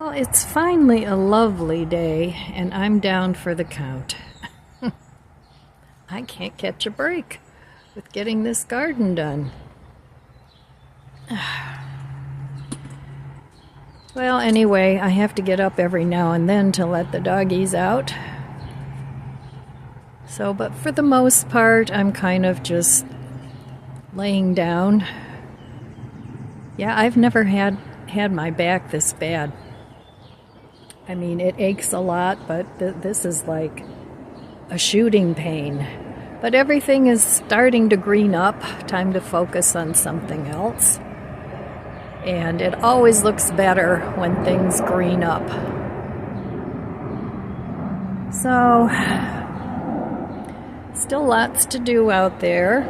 Well, it's finally a lovely day, and I'm down for the count. I can't catch a break with getting this garden done. Well, anyway, I have to get up every now and then to let the doggies out. So, but for the most part, I'm kind of just laying down. Yeah, I've never had my back this bad. I mean, it aches a lot, but this is like a shooting pain. But everything is starting to green up. Time to focus on something else. And it always looks better when things green up. So, still lots to do out there.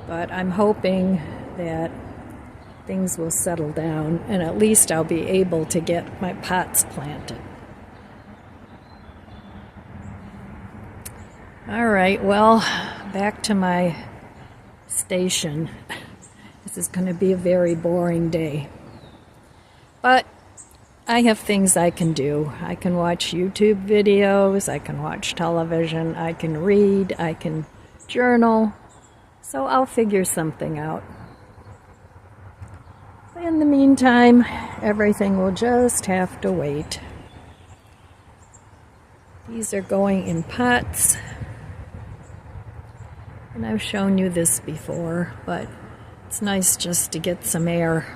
But I'm hoping that things will settle down and at least I'll be able to get my pots planted. All right, well, back to my station. This is going to be a very boring day. But I have things I can do. I can watch YouTube videos, I can watch television, I can read, I can journal. So I'll figure something out. In the meantime, everything will just have to wait. These are going in pots. And I've shown you this before, but it's nice just to get some air.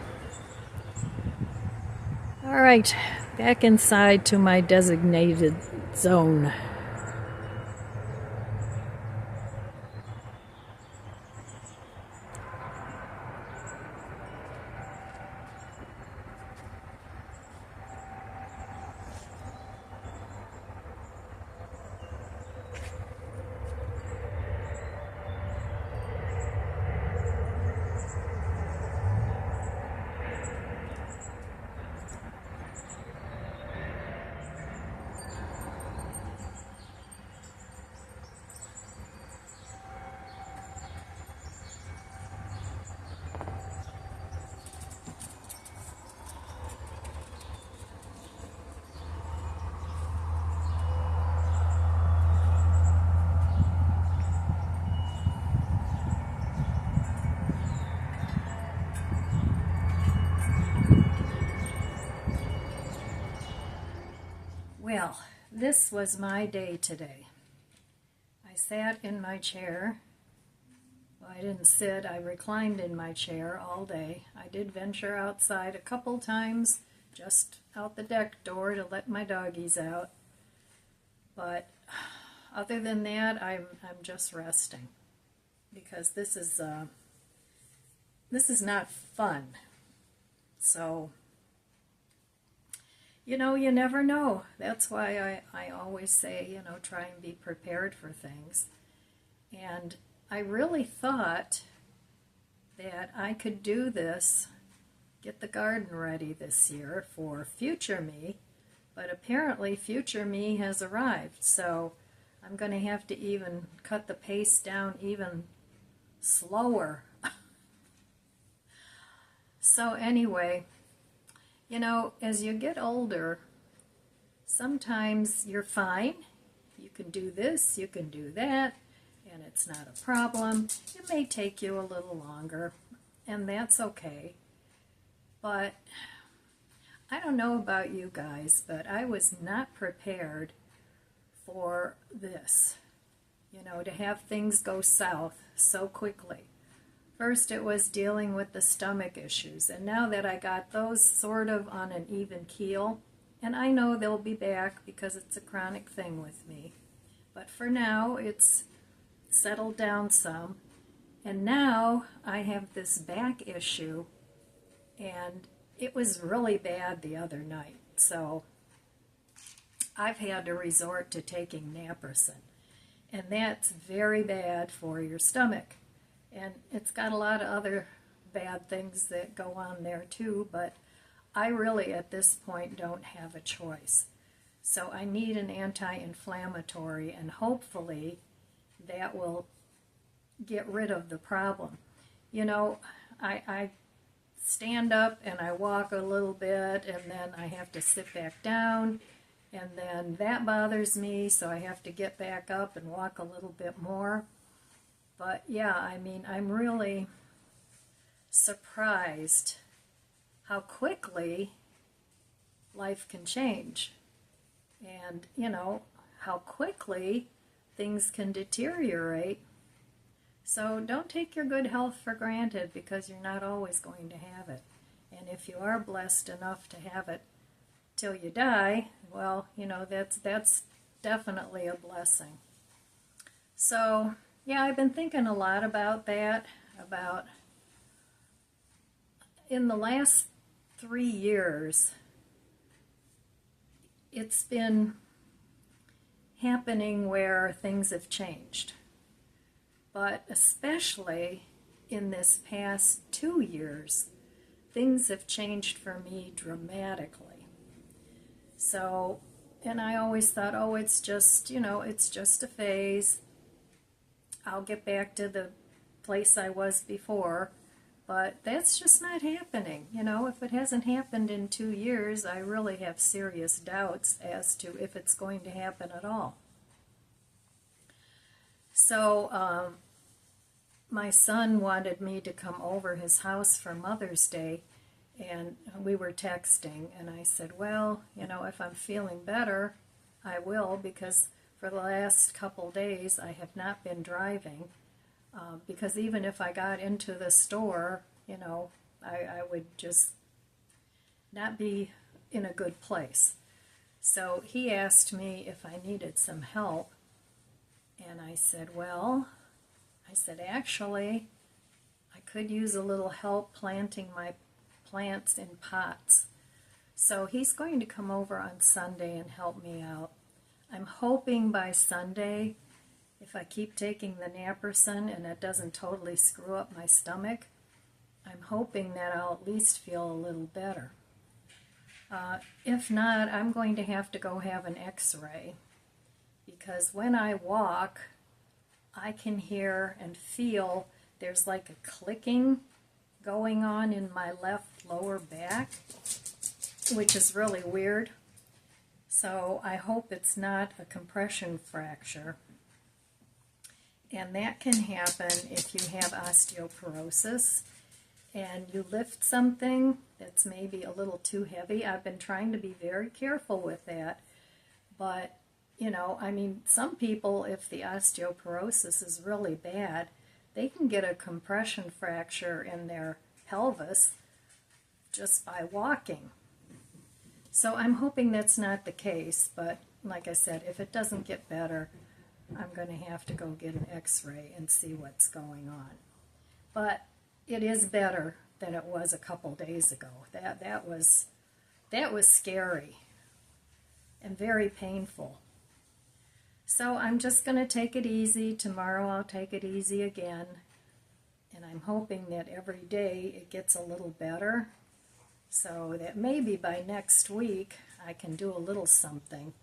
All right, back inside to my designated zone. Well, this was my day today. I sat in my chair. Well, I didn't sit, I reclined in my chair all day. I did venture outside a couple times, just out the deck door to let my doggies out. But other than that, I'm just resting because this is not fun. So, you know, you never know. That's why I always say, you know, try and be prepared for things. And I really thought that I could do this, get the garden ready this year for future me, but apparently future me has arrived. So I'm going to have to even cut the pace down even slower. So anyway, you know, as you get older, sometimes you're fine. You can do this, you can do that, and it's not a problem. It may take you a little longer, and that's okay. But I don't know about you guys, but I was not prepared for this, you know, to have things go south so quickly. First it was dealing with the stomach issues, and now that I got those sort of on an even keel, and I know they'll be back because it's a chronic thing with me, but for now it's settled down some, and now I have this back issue, and it was really bad the other night, so I've had to resort to taking naproxen, and that's very bad for your stomach. And it's got a lot of other bad things that go on there too, but I really at this point don't have a choice. So I need an anti-inflammatory, and hopefully that will get rid of the problem. You know, I stand up and I walk a little bit, and then I have to sit back down, and then that bothers me, so I have to get back up and walk a little bit more. But yeah, I mean, I'm really surprised how quickly life can change, and you know, how quickly things can deteriorate. So don't take your good health for granted, because you're not always going to have it. And if you are blessed enough to have it till you die, well, you know, that's definitely a blessing. So yeah, I've been thinking a lot about that, about in the last 3 years, it's been happening where things have changed. But especially in this past 2 years, things have changed for me dramatically. So, and I always thought, oh, it's just, you know, it's just a phase. I'll get back to the place I was before. But that's just not happening. You know, if it hasn't happened in 2 years, I really have serious doubts as to if it's going to happen at all. So, my son wanted me to come over his house for Mother's Day, and we were texting, and I said, well, you know, if I'm feeling better, I will, because for the last couple days I have not been driving, because even if I got into the store, you know, I would just not be in a good place. So he asked me if I needed some help, and I said, well, actually, I could use a little help planting my plants in pots. So he's going to come over on Sunday and help me out. I'm hoping by Sunday, if I keep taking the Naprosyn and it doesn't totally screw up my stomach, I'm hoping that I'll at least feel a little better. If not, I'm going to have to go have an x-ray, because when I walk, I can hear and feel there's like a clicking going on in my left lower back, which is really weird. So I hope it's not a compression fracture. And that can happen if you have osteoporosis and you lift something that's maybe a little too heavy. I've been trying to be very careful with that, but you know, I mean, some people, if the osteoporosis is really bad, they can get a compression fracture in their pelvis just by walking. So I'm hoping that's not the case, but like I said, if it doesn't get better, I'm going to have to go get an x-ray and see what's going on. But it is better than it was a couple days ago. That was scary and very painful. So I'm just going to take it easy. Tomorrow I'll take it easy again. And I'm hoping that every day it gets a little better, so that maybe by next week I can do a little something.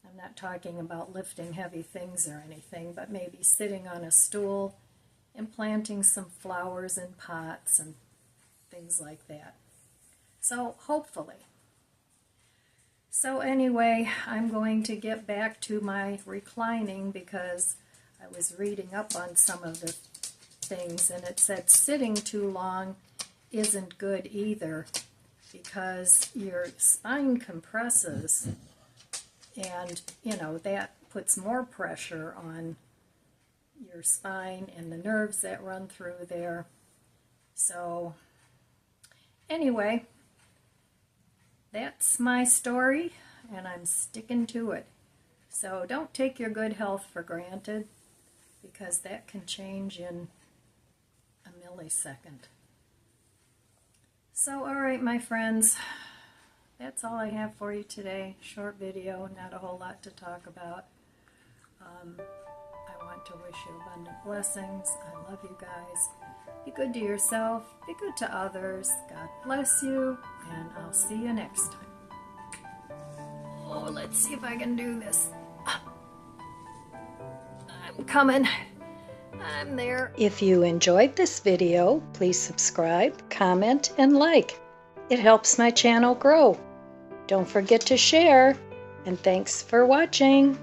I'm not talking about lifting heavy things or anything, but maybe sitting on a stool and planting some flowers in pots and things like that. So hopefully. So anyway, I'm going to get back to my reclining, because I was reading up on some of the things, and it said sitting too long isn't good either, because your spine compresses, and you know, that puts more pressure on your spine and the nerves that run through there. So anyway, that's my story, and I'm sticking to it. So don't take your good health for granted, because that can change in a millisecond. So, all right, my friends, that's all I have for you today. Short video, not a whole lot to talk about. I want to wish you abundant blessings. I love you guys. Be good to yourself. Be good to others. God bless you, and I'll see you next time. Oh, let's see if I can do this. I'm coming. I'm there. If you enjoyed this video, please subscribe, comment, and like. It helps my channel grow. Don't forget to share, and thanks for watching.